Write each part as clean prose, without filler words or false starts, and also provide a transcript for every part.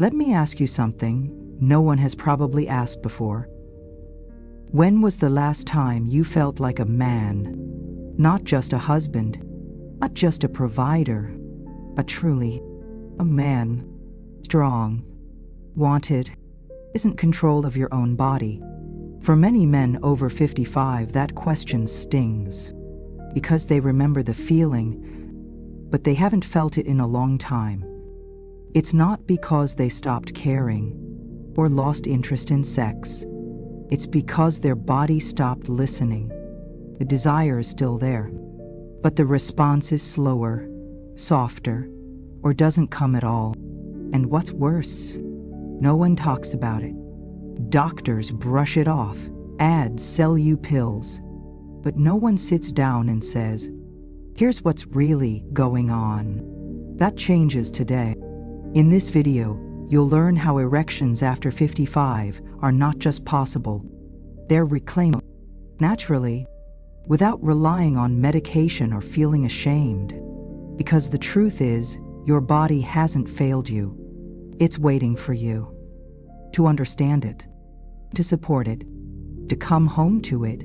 Let me ask you something no one has probably asked before. When was the last time you felt like a man? Not just a husband, not just a provider, but truly a man. Strong, wanted, isn't control of your own body. For many men over 55, that question stings because they remember the feeling, but they haven't felt it in a long time. It's not because they stopped caring or lost interest in sex. It's because their body stopped listening. The desire is still there, but the response is slower, softer, or doesn't come at all. And what's worse, no one talks about it. Doctors brush it off, ads sell you pills, but no one sits down and says, here's what's really going on. That changes today. In this video, you'll learn how erections after 55 are not just possible, they're reclaimable naturally, without relying on medication or feeling ashamed. Because the truth is, your body hasn't failed you. It's waiting for you to understand it, to support it, to come home to it.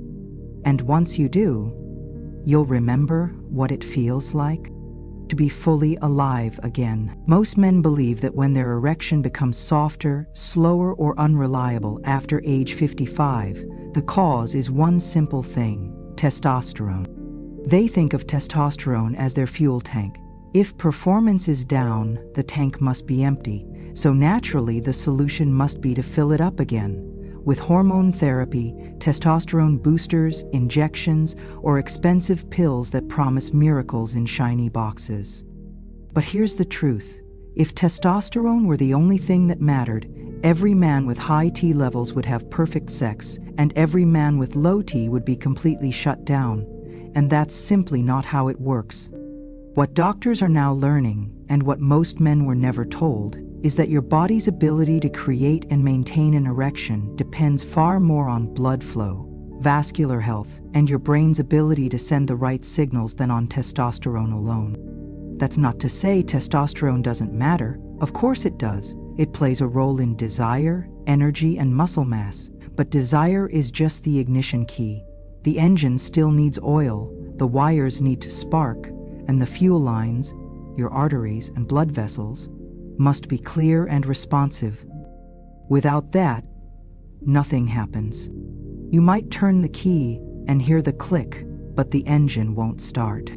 And once you do, you'll remember what it feels like to be fully alive again. Most men believe that when their erection becomes softer, slower, or unreliable after age 55, the cause is one simple thing: testosterone. They think of testosterone as their fuel tank. If performance is down, the tank must be empty, so naturally the solution must be to fill it up again with hormone therapy, testosterone boosters, injections, or expensive pills that promise miracles in shiny boxes. But here's the truth: if testosterone were the only thing that mattered, every man with high T levels would have perfect sex, and every man with low T would be completely shut down. And that's simply not how it works. What doctors are now learning, and what most men were never told, is that your body's ability to create and maintain an erection depends far more on blood flow, vascular health, and your brain's ability to send the right signals than on testosterone alone. That's not to say testosterone doesn't matter. Of course it does. It plays a role in desire, energy, and muscle mass. But desire is just the ignition key. The engine still needs oil, the wires need to spark, and the fuel lines, your arteries and blood vessels, must be clear and responsive. Without that, nothing happens. You might turn the key and hear the click, but the engine won't start.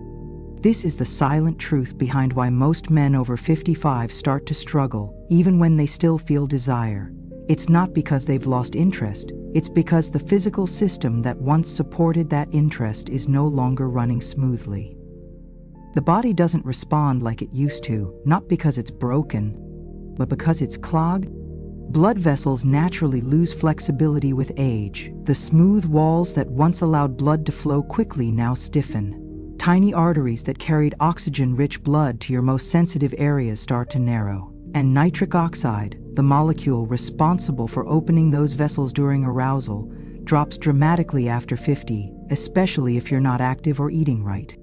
This is the silent truth behind why most men over 55 start to struggle, even when they still feel desire. It's not because they've lost interest, it's because the physical system that once supported that interest is no longer running smoothly. The body doesn't respond like it used to, not because it's broken, but because it's clogged. Blood vessels naturally lose flexibility with age. The smooth walls that once allowed blood to flow quickly now stiffen. Tiny arteries that carried oxygen-rich blood to your most sensitive areas start to narrow. And nitric oxide, the molecule responsible for opening those vessels during arousal, drops dramatically after 50, especially if you're not active or eating right.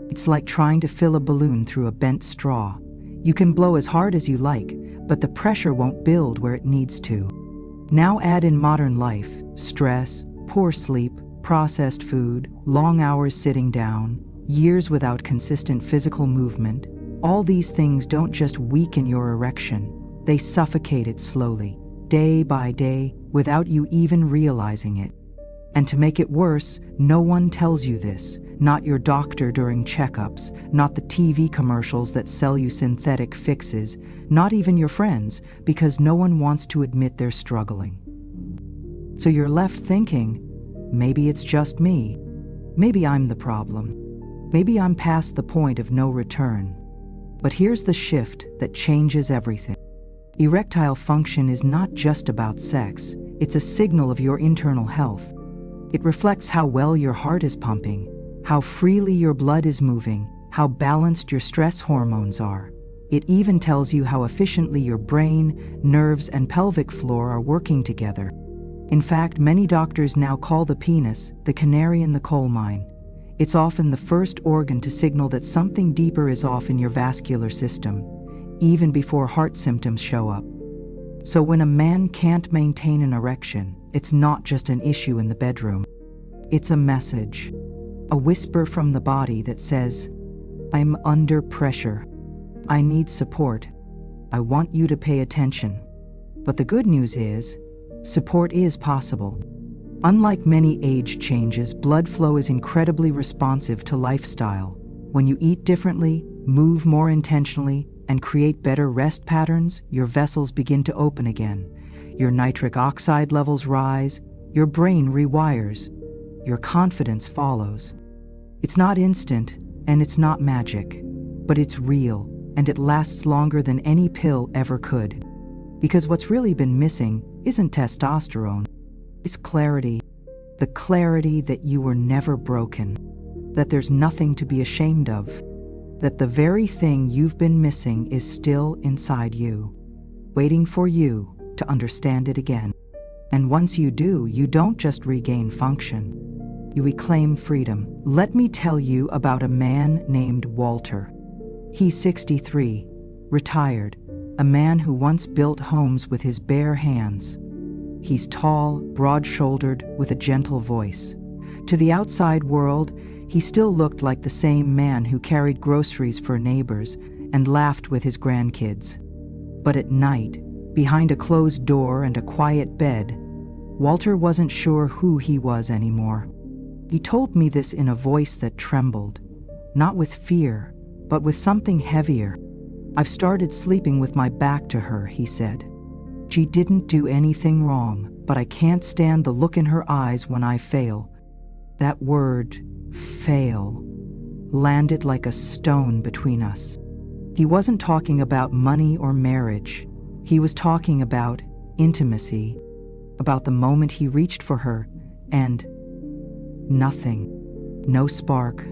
It's like trying to fill a balloon through a bent straw. You can blow as hard as you like, but the pressure won't build where it needs to. Now add in modern life, stress, poor sleep, processed food, long hours sitting down, years without consistent physical movement. All these things don't just weaken your erection, they suffocate it slowly, day by day, without you even realizing it. And to make it worse, no one tells you this. Not your doctor during checkups, not the TV commercials that sell you synthetic fixes, not even your friends, because no one wants to admit they're struggling. So you're left thinking, maybe it's just me. Maybe I'm the problem. Maybe I'm past the point of no return. But here's the shift that changes everything. Erectile function is not just about sex, it's a signal of your internal health. It reflects how well your heart is pumping, how freely your blood is moving, how balanced your stress hormones are. It even tells you how efficiently your brain, nerves, and pelvic floor are working together. In fact, many doctors now call the penis the canary in the coal mine. It's often the first organ to signal that something deeper is off in your vascular system, even before heart symptoms show up. So when a man can't maintain an erection, it's not just an issue in the bedroom. It's a message, a whisper from the body that says, I'm under pressure. I need support. I want you to pay attention. But the good news is, support is possible. Unlike many age changes, blood flow is incredibly responsive to lifestyle. When you eat differently, move more intentionally, and create better rest patterns, your vessels begin to open again. Your nitric oxide levels rise, your brain rewires, your confidence follows. It's not instant, and it's not magic, but it's real, and it lasts longer than any pill ever could. Because what's really been missing isn't testosterone, it's clarity. The clarity that you were never broken, that there's nothing to be ashamed of, that the very thing you've been missing is still inside you, waiting for you to understand it again. And once you do, you don't just regain function, you reclaim freedom. Let me tell you about a man named Walter. He's 63, retired, a man who once built homes with his bare hands. He's tall, broad-shouldered, with a gentle voice. To the outside world, he still looked like the same man who carried groceries for neighbors and laughed with his grandkids. But at night, behind a closed door and a quiet bed, Walter wasn't sure who he was anymore. He told me this in a voice that trembled, not with fear, but with something heavier. I've started sleeping with my back to her, he said. She didn't do anything wrong, but I can't stand the look in her eyes when I fail. That word, fail, landed like a stone between us. He wasn't talking about money or marriage. He was talking about intimacy, about the moment he reached for her, and nothing. No spark,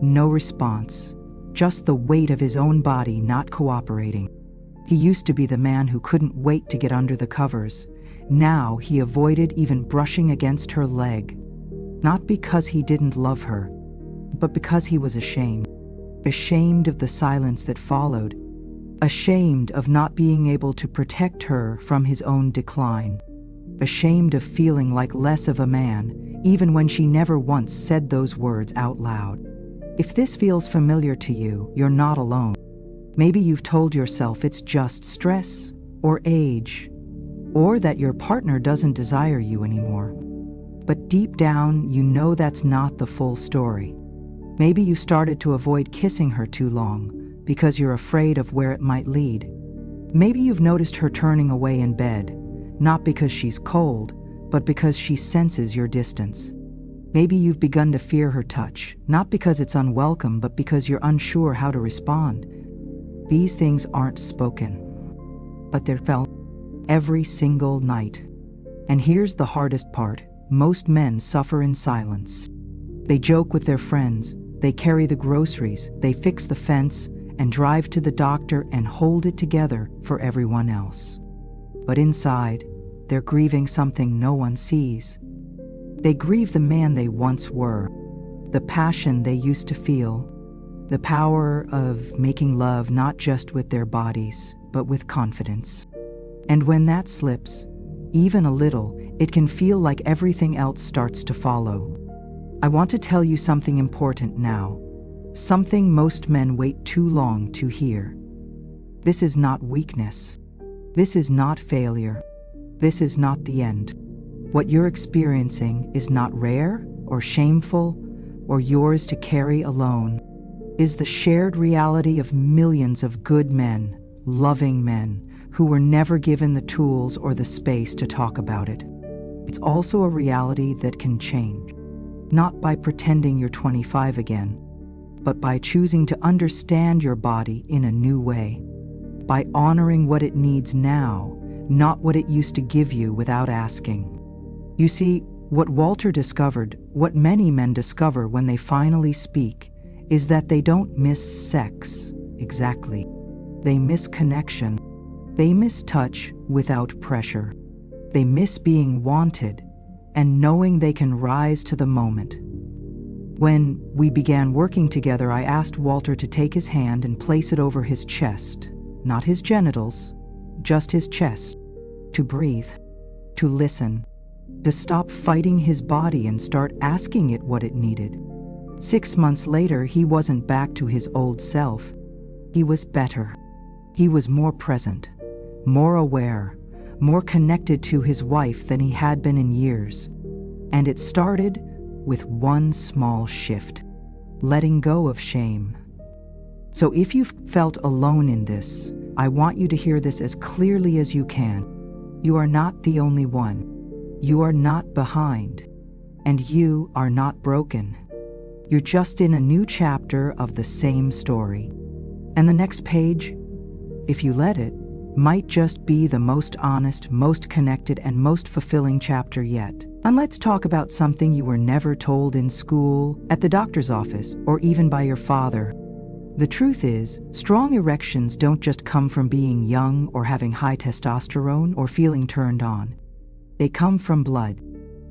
no response, just the weight of his own body not cooperating. He used to be the man who couldn't wait to get under the covers. Now he avoided even brushing against her leg. Not because he didn't love her, but because he was ashamed. Ashamed of the silence that followed. Ashamed of not being able to protect her from his own decline. Ashamed of feeling like less of a man, even when she never once said those words out loud. If this feels familiar to you, you're not alone. Maybe you've told yourself it's just stress, or age, or that your partner doesn't desire you anymore. But deep down, you know that's not the full story. Maybe you started to avoid kissing her too long because you're afraid of where it might lead. Maybe you've noticed her turning away in bed, not because she's cold, but because she senses your distance. Maybe you've begun to fear her touch, not because it's unwelcome, but because you're unsure how to respond. These things aren't spoken, but they're felt every single night. And here's the hardest part. Most men suffer in silence. They joke with their friends, they carry the groceries, they fix the fence, and drive to the doctor and hold it together for everyone else. But inside, they're grieving something no one sees. They grieve the man they once were, the passion they used to feel, the power of making love not just with their bodies, but with confidence. And when that slips, even a little, it can feel like everything else starts to follow. I want to tell you something important now, something most men wait too long to hear. This is not weakness. This is not failure. This is not the end. What you're experiencing is not rare or shameful or yours to carry alone. It is the shared reality of millions of good men, loving men, who were never given the tools or the space to talk about it. It's also a reality that can change, not by pretending you're 25 again, but by choosing to understand your body in a new way, by honoring what it needs now, not what it used to give you without asking. You see, what Walter discovered, what many men discover when they finally speak, is that they don't miss sex exactly. They miss connection. They miss touch without pressure. They miss being wanted and knowing they can rise to the moment. When we began working together, I asked Walter to take his hand and place it over his chest, not his genitals, just his chest. to breathe, to listen, to stop fighting his body and start asking it what it needed. 6 months later, he wasn't back to his old self. He was better. He was more present, more aware, more connected to his wife than he had been in years. And it started with one small shift: letting go of shame. So if you've felt alone in this, I want you to hear this as clearly as you can. You are not the only one. You are not behind. And you are not broken. You're just in a new chapter of the same story. And the next page, if you let it, might just be the most honest, most connected, and most fulfilling chapter yet. And let's talk about something you were never told in school, at the doctor's office, or even by your father. The truth is, strong erections don't just come from being young or having high testosterone or feeling turned on. They come from blood.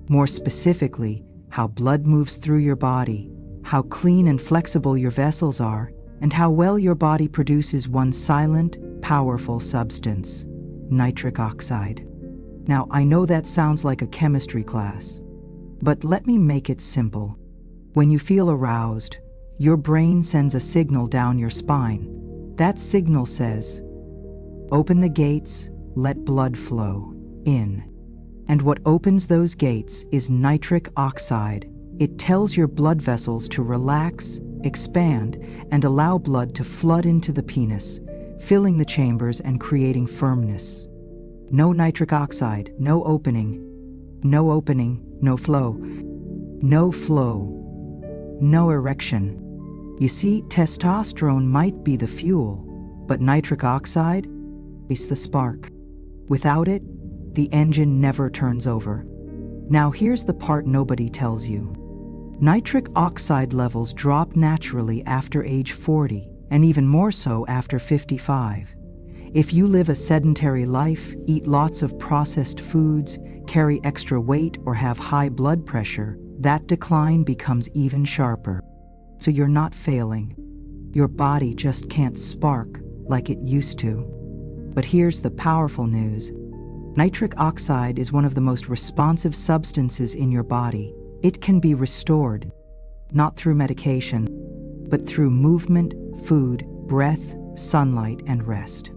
More specifically, how blood moves through your body, how clean and flexible your vessels are, and how well your body produces one silent, powerful substance: nitric oxide. Now, I know that sounds like a chemistry class, but let me make it simple. When you feel aroused, your brain sends a signal down your spine. That signal says, "Open the gates, let blood flow in." And what opens those gates is nitric oxide. It tells your blood vessels to relax, expand, and allow blood to flood into the penis, filling the chambers and creating firmness. No nitric oxide, no opening. No opening, no flow. No flow, no erection. You see, testosterone might be the fuel, but nitric oxide is the spark. Without it, the engine never turns over. Now here's the part nobody tells you. Nitric oxide levels drop naturally after age 40, and even more so after 55. If you live a sedentary life, eat lots of processed foods, carry extra weight, or have high blood pressure, that decline becomes even sharper. So you're not failing. Your body just can't spark like it used to. But here's the powerful news. Nitric oxide is one of the most responsive substances in your body. It can be restored, not through medication, but through movement, food, breath, sunlight, and rest.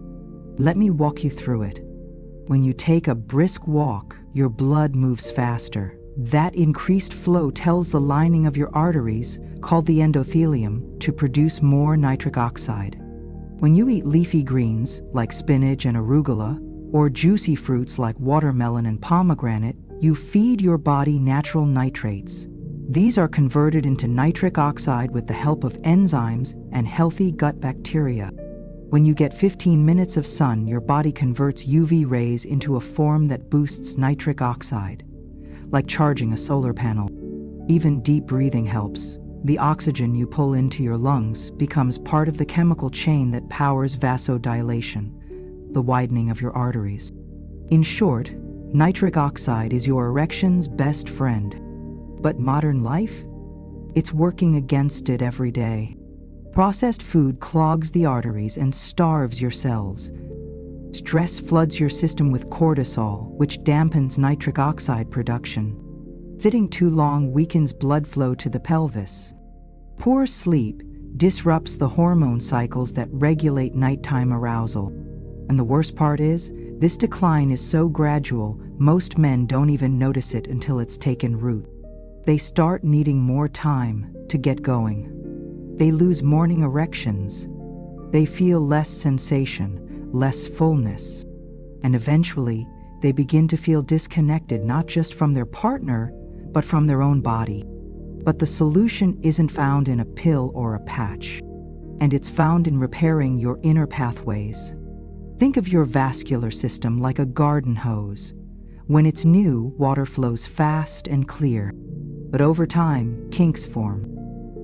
Let me walk you through it. When you take a brisk walk, your blood moves faster. That increased flow tells the lining of your arteries, called the endothelium, to produce more nitric oxide. When you eat leafy greens, like spinach and arugula, or juicy fruits like watermelon and pomegranate, you feed your body natural nitrates. These are converted into nitric oxide with the help of enzymes and healthy gut bacteria. When you get 15 minutes of sun, your body converts UV rays into a form that boosts nitric oxide, like charging a solar panel. Even deep breathing helps. The oxygen you pull into your lungs becomes part of the chemical chain that powers vasodilation, the widening of your arteries. In short, nitric oxide is your erection's best friend. But modern life? It's working against it every day. Processed food clogs the arteries and starves your cells. Stress floods your system with cortisol, which dampens nitric oxide production. Sitting too long weakens blood flow to the pelvis. Poor sleep disrupts the hormone cycles that regulate nighttime arousal. And the worst part is, this decline is so gradual, most men don't even notice it until it's taken root. They start needing more time to get going. They lose morning erections. They feel less sensation, less fullness. And eventually, they begin to feel disconnected not just from their partner, but from their own body. But the solution isn't found in a pill or a patch. And it's found in repairing your inner pathways. Think of your vascular system like a garden hose. When it's new, water flows fast and clear. But over time, kinks form.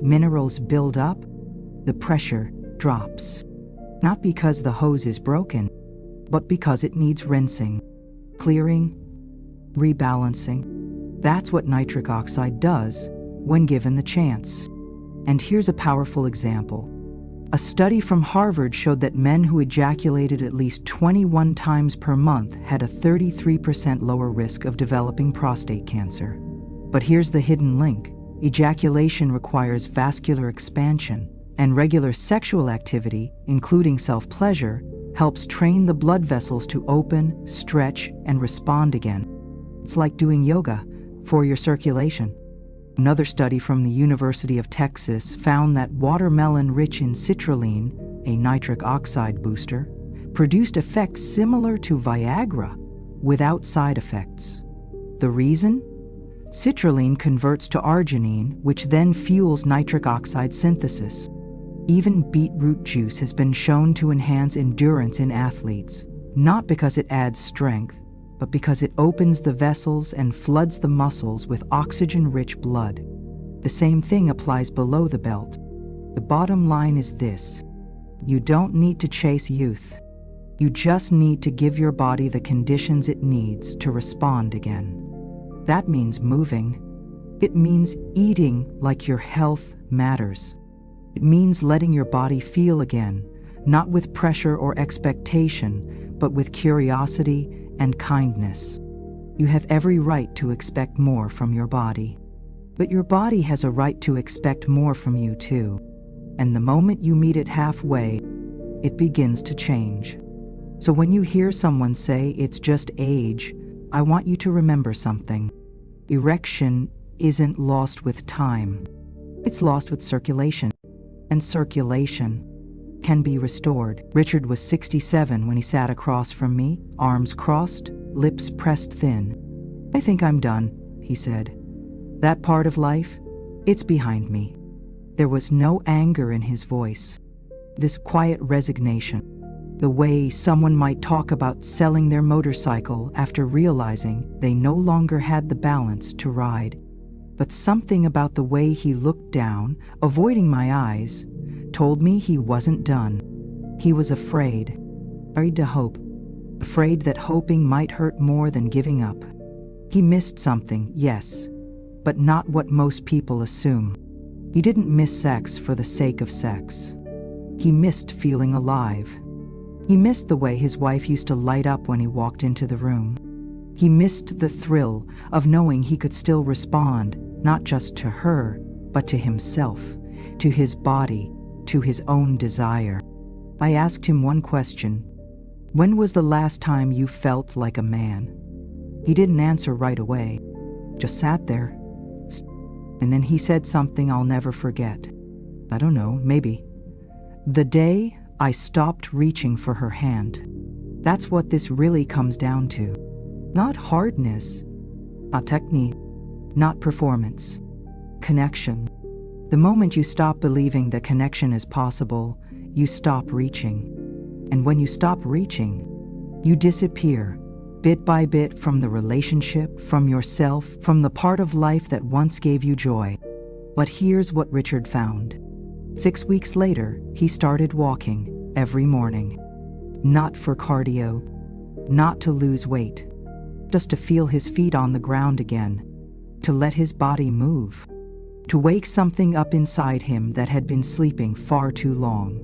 Minerals build up, the pressure drops. Not because the hose is broken, but because it needs rinsing, clearing, rebalancing. That's what nitric oxide does when given the chance. And here's a powerful example. A study from Harvard showed that men who ejaculated at least 21 times per month had a 33% lower risk of developing prostate cancer. But here's the hidden link. Ejaculation requires vascular expansion, and regular sexual activity, including self-pleasure, helps train the blood vessels to open, stretch, and respond again. It's like doing yoga for your circulation. Another study from the University of Texas found that watermelon rich in citrulline, a nitric oxide booster, produced effects similar to Viagra without side effects. The reason? Citrulline converts to arginine, which then fuels nitric oxide synthesis. Even beetroot juice has been shown to enhance endurance in athletes, not because it adds strength, but because it opens the vessels and floods the muscles with oxygen-rich blood. The same thing applies below the belt. The bottom line is this: you don't need to chase youth. You just need to give your body the conditions it needs to respond again. That means moving. It means eating like your health matters. It means letting your body feel again, not with pressure or expectation, but with curiosity and kindness. You have every right to expect more from your body. But your body has a right to expect more from you too. And the moment you meet it halfway, it begins to change. So when you hear someone say it's just age, I want you to remember something. Erection isn't lost with time. It's lost with circulation. And circulation can be restored. Richard was 67 when he sat across from me, arms crossed, lips pressed thin. I think I'm done, he said. That part of life, it's behind me. There was no anger in his voice. This quiet resignation. The way someone might talk about selling their motorcycle after realizing they no longer had the balance to ride. But something about the way he looked down, avoiding my eyes, told me he wasn't done. He was afraid to hope, afraid that hoping might hurt more than giving up. He missed something, yes, but not what most people assume. He didn't miss sex for the sake of sex. He missed feeling alive. He missed the way his wife used to light up when he walked into the room. He missed the thrill of knowing he could still respond, not just to her, but to himself, to his body, to his own desire. I asked him one question: when was the last time you felt like a man? He didn't answer right away, just sat there. And then he said something I'll never forget. I don't know, maybe. The day I stopped reaching for her hand. That's what this really comes down to. Not hardness, not technique, not performance. Connection. The moment you stop believing that connection is possible, you stop reaching. And when you stop reaching, you disappear, bit by bit, from the relationship, from yourself, from the part of life that once gave you joy. But here's what Richard found. 6 weeks later, he started walking every morning. Not for cardio, not to lose weight, just to feel his feet on the ground again, to let his body move, to wake something up inside him that had been sleeping far too long.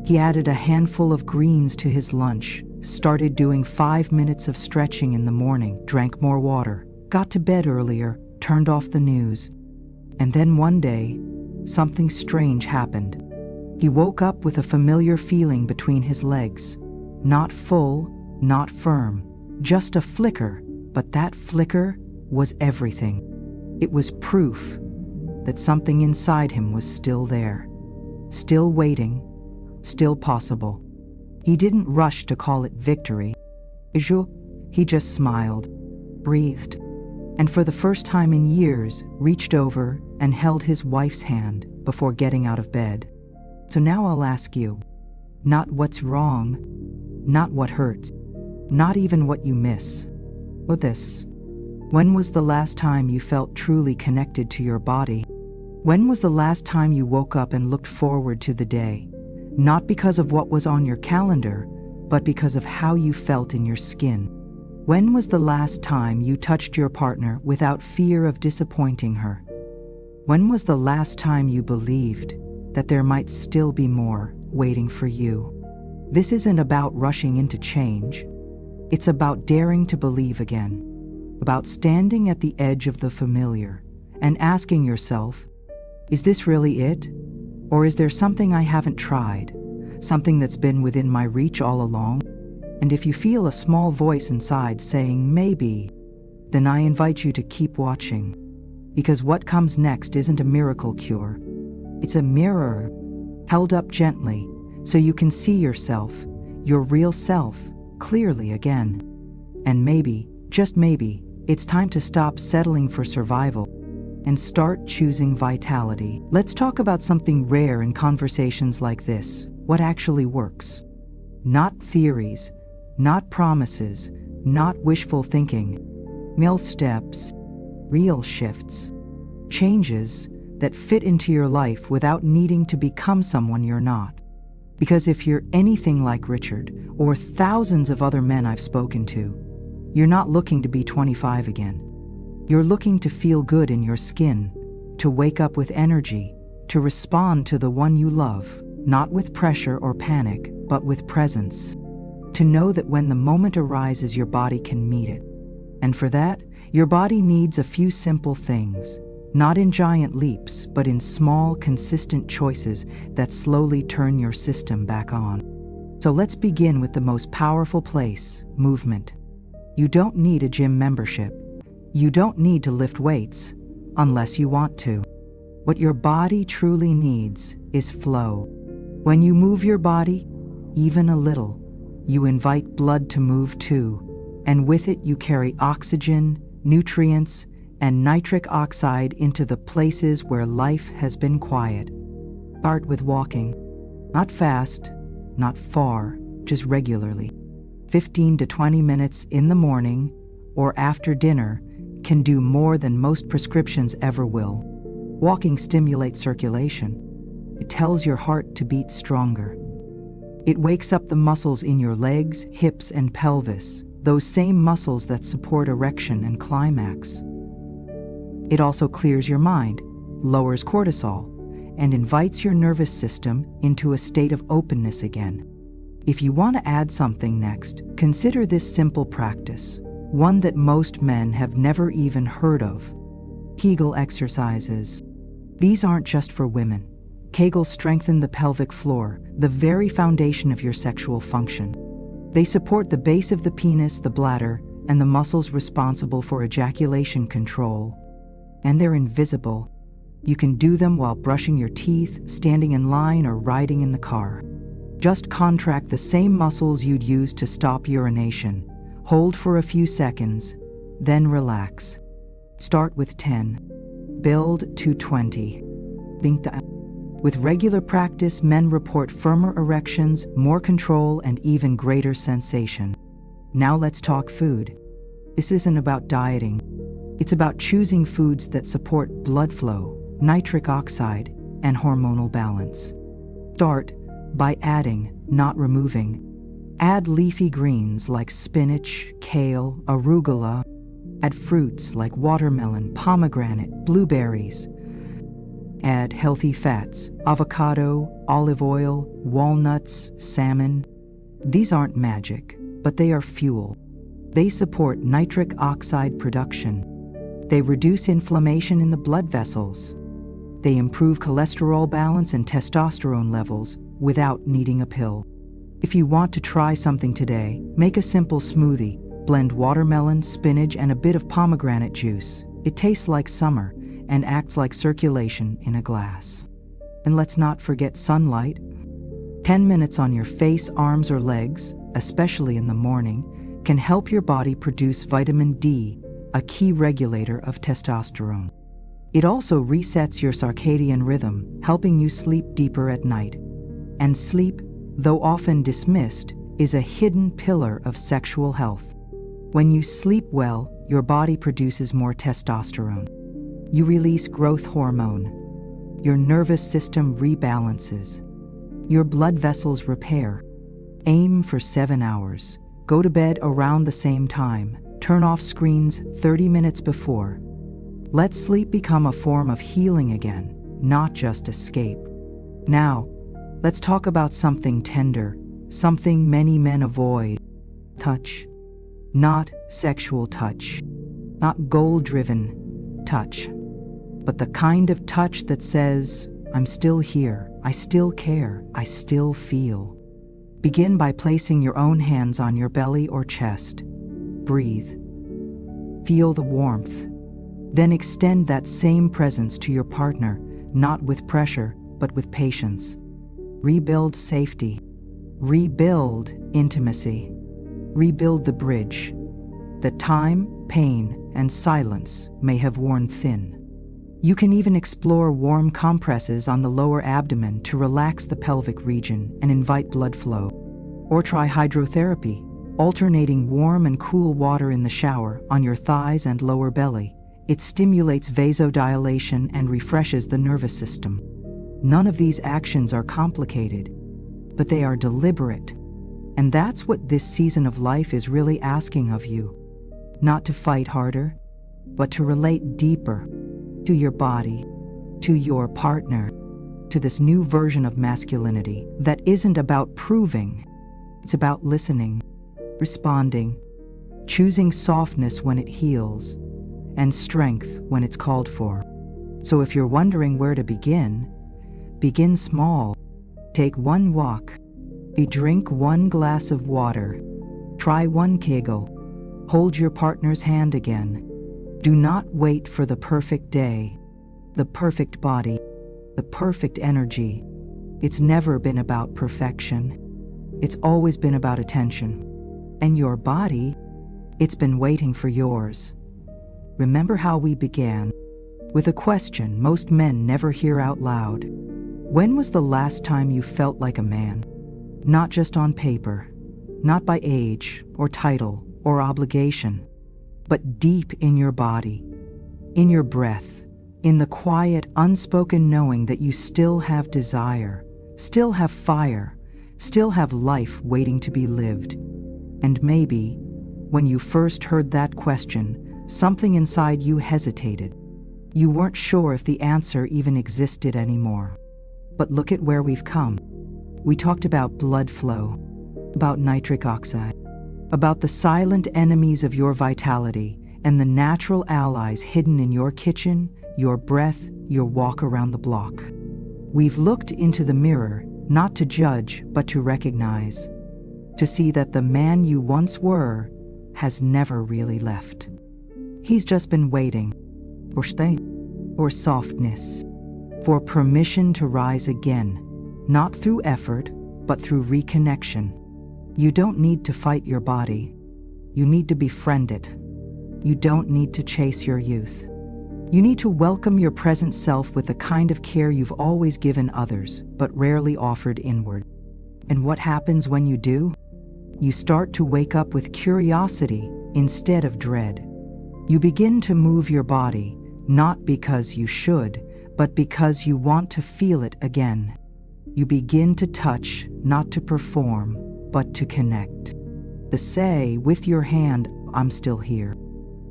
He added a handful of greens to his lunch, started doing 5 minutes of stretching in the morning, drank more water, got to bed earlier, turned off the news. And then one day, something strange happened. He woke up with a familiar feeling between his legs. Not full, not firm, just a flicker, but that flicker was everything. It was proof that something inside him was still there, still waiting, still possible. He didn't rush to call it victory. He just smiled, breathed, and for the first time in years, reached over and held his wife's hand before getting out of bed. So now I'll ask you, not what's wrong, not what hurts, not even what you miss, but this. When was the last time you felt truly connected to your body? When was the last time you woke up and looked forward to the day? Not because of what was on your calendar, but because of how you felt in your skin. When was the last time you touched your partner without fear of disappointing her? When was the last time you believed that there might still be more waiting for you. This isn't about rushing into change. It's about daring to believe again, about standing at the edge of the familiar and asking yourself, is this really it? Or is there something I haven't tried, something that's been within my reach all along? And if you feel a small voice inside saying maybe, then I invite you to keep watching. Because what comes next isn't a miracle cure. It's a mirror held up gently so you can see yourself, your real self, clearly again. And maybe, just maybe, it's time to stop settling for survival and start choosing vitality. Let's talk about something rare in conversations like this: what actually works. Not theories, not promises, not wishful thinking. Real steps, real shifts, changes that fit into your life without needing to become someone you're not. Because if you're anything like Richard or thousands of other men I've spoken to, you're not looking to be 25 again. You're looking to feel good in your skin, to wake up with energy, to respond to the one you love, not with pressure or panic, but with presence. To know that when the moment arises, your body can meet it. And for that, your body needs a few simple things, not in giant leaps, but in small, consistent choices that slowly turn your system back on. So let's begin with the most powerful place: movement. You don't need a gym membership. You don't need to lift weights, unless you want to. What your body truly needs is flow. When you move your body, even a little, you invite blood to move too, and with it you carry oxygen, nutrients, and nitric oxide into the places where life has been quiet. Start with walking. Not fast, not far, just regularly. 15 to 20 minutes in the morning or after dinner can do more than most prescriptions ever will. Walking stimulates circulation. It tells your heart to beat stronger. It wakes up the muscles in your legs, hips, and pelvis, those same muscles that support erection and climax. It also clears your mind, lowers cortisol, and invites your nervous system into a state of openness again. If you want to add something next, consider this simple practice, one that most men have never even heard of: Kegel exercises. These aren't just for women. Kegels strengthen the pelvic floor, the very foundation of your sexual function. They support the base of the penis, the bladder, and the muscles responsible for ejaculation control. And they're invisible. You can do them while brushing your teeth, standing in line, or riding in the car. Just contract the same muscles you'd use to stop urination. Hold for a few seconds, then relax. Start with 10. Build to 20. With regular practice, men report firmer erections, more control, and even greater sensation. Now let's talk food. This isn't about dieting. It's about choosing foods that support blood flow, nitric oxide, and hormonal balance. Start by adding, not removing. Add leafy greens like spinach, kale, arugula. Add fruits like watermelon, pomegranate, blueberries. Add healthy fats: avocado, olive oil, walnuts, salmon. These aren't magic, but they are fuel. They support nitric oxide production. They reduce inflammation in the blood vessels. They improve cholesterol balance and testosterone levels without needing a pill. If you want to try something today, make a simple smoothie. Blend watermelon, spinach, and a bit of pomegranate juice. It tastes like summer and acts like circulation in a glass. And let's not forget sunlight. 10 minutes on your face, arms, or legs, especially in the morning, can help your body produce vitamin D, a key regulator of testosterone. It also resets your circadian rhythm, helping you sleep deeper at night. And sleep, though often dismissed, is a hidden pillar of sexual health. When you sleep well, your body produces more testosterone. You release growth hormone. Your nervous system rebalances. Your blood vessels repair. Aim for 7 hours. Go to bed around the same time. Turn off screens 30 minutes before. Let sleep become a form of healing again, not just escape. Now, Let's talk about something tender, something many men avoid. Touch. Not sexual touch. Not goal-driven touch. But the kind of touch that says, I'm still here, I still care, I still feel. Begin by placing your own hands on your belly or chest. Breathe. Feel the warmth. Then extend that same presence to your partner, not with pressure, but with patience. Rebuild safety. Rebuild intimacy. Rebuild the bridge that time, pain, and silence may have worn thin. You can even explore warm compresses on the lower abdomen to relax the pelvic region and invite blood flow. Or try hydrotherapy, alternating warm and cool water in the shower on your thighs and lower belly. It stimulates vasodilation and refreshes the nervous system. None of these actions are complicated, but they are deliberate. And that's what this season of life is really asking of you. Not to fight harder, but to relate deeper to your body, to your partner, to this new version of masculinity that isn't about proving. It's about listening, responding, choosing softness when it heals, and strength when it's called for. So if you're wondering where to begin small. Take one walk. Drink one glass of water. Try one kegel. Hold your partner's hand again. Do not wait for the perfect day, the perfect body, the perfect energy. It's never been about perfection. It's always been about attention. And your body, it's been waiting for yours. Remember how we began? With a question most men never hear out loud. When was the last time you felt like a man? Not just on paper, not by age or title or obligation, but deep in your body, in your breath, in the quiet, unspoken knowing that you still have desire, still have fire, still have life waiting to be lived. And maybe, when you first heard that question, something inside you hesitated. You weren't sure if the answer even existed anymore. But look at where we've come. We talked about blood flow, about nitric oxide, about the silent enemies of your vitality and the natural allies hidden in your kitchen, your breath, your walk around the block. We've looked into the mirror, not to judge, but to recognize, to see that the man you once were has never really left. He's just been waiting for stay, for softness, for permission to rise again, not through effort, but through reconnection. You don't need to fight your body. You need to befriend it. You don't need to chase your youth. You need to welcome your present self with the kind of care you've always given others, but rarely offered inward. And what happens when you do? You start to wake up with curiosity instead of dread. You begin to move your body, not because you should, but because you want to feel it again. You begin to touch, not to perform, but to connect. To say with your hand, I'm still here.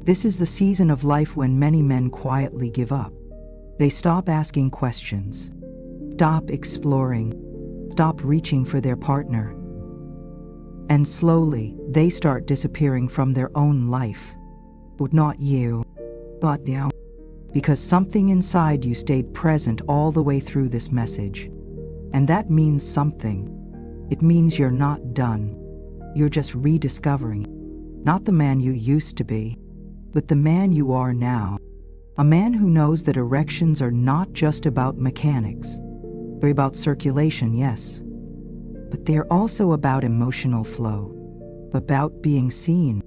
This is the season of life when many men quietly give up. They stop asking questions, stop exploring, stop reaching for their partner. And slowly, they start disappearing from their own life. But not you, but now. Because something inside you stayed present all the way through this message. And that means something. It means you're not done. You're just rediscovering. Not the man you used to be, but the man you are now. A man who knows that erections are not just about mechanics. They're about circulation, yes. But they're also about emotional flow. About being seen.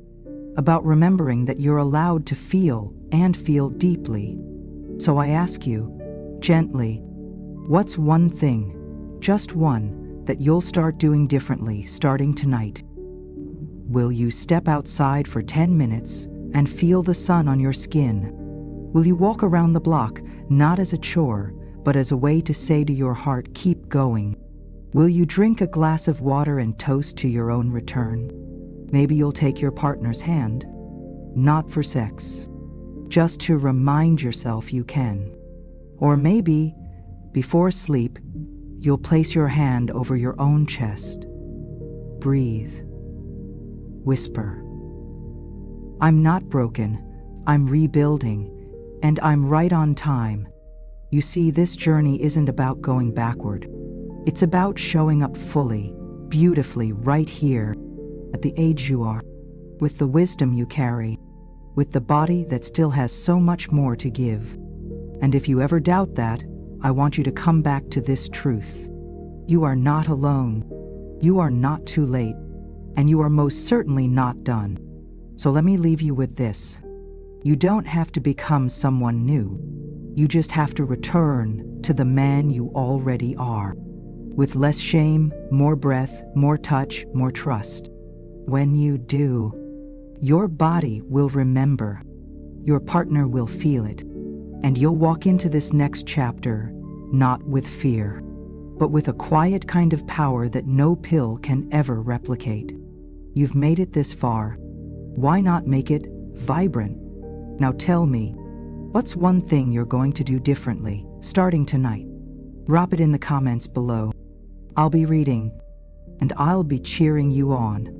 About remembering that you're allowed to feel and feel deeply. So I ask you, gently, what's one thing, just one, that you'll start doing differently starting tonight? Will you step outside for 10 minutes and feel the sun on your skin? Will you walk around the block, not as a chore, but as a way to say to your heart, keep going? Will you drink a glass of water and toast to your own return? Maybe you'll take your partner's hand, not for sex, just to remind yourself you can. Or maybe, before sleep, you'll place your hand over your own chest. Breathe. Whisper. I'm not broken. I'm rebuilding. And I'm right on time. You see, this journey isn't about going backward. It's about showing up fully, beautifully, right here, at the age you are, with the wisdom you carry, with the body that still has so much more to give. And if you ever doubt that, I want you to come back to this truth. You are not alone. You are not too late. And you are most certainly not done. So let me leave you with this. You don't have to become someone new. You just have to return to the man you already are. With less shame, more breath, more touch, more trust. When you do, your body will remember. Your partner will feel it. And you'll walk into this next chapter, not with fear, but with a quiet kind of power that no pill can ever replicate. You've made it this far. Why not make it vibrant? Now tell me, what's one thing you're going to do differently, starting tonight? Drop it in the comments below. I'll be reading, and I'll be cheering you on.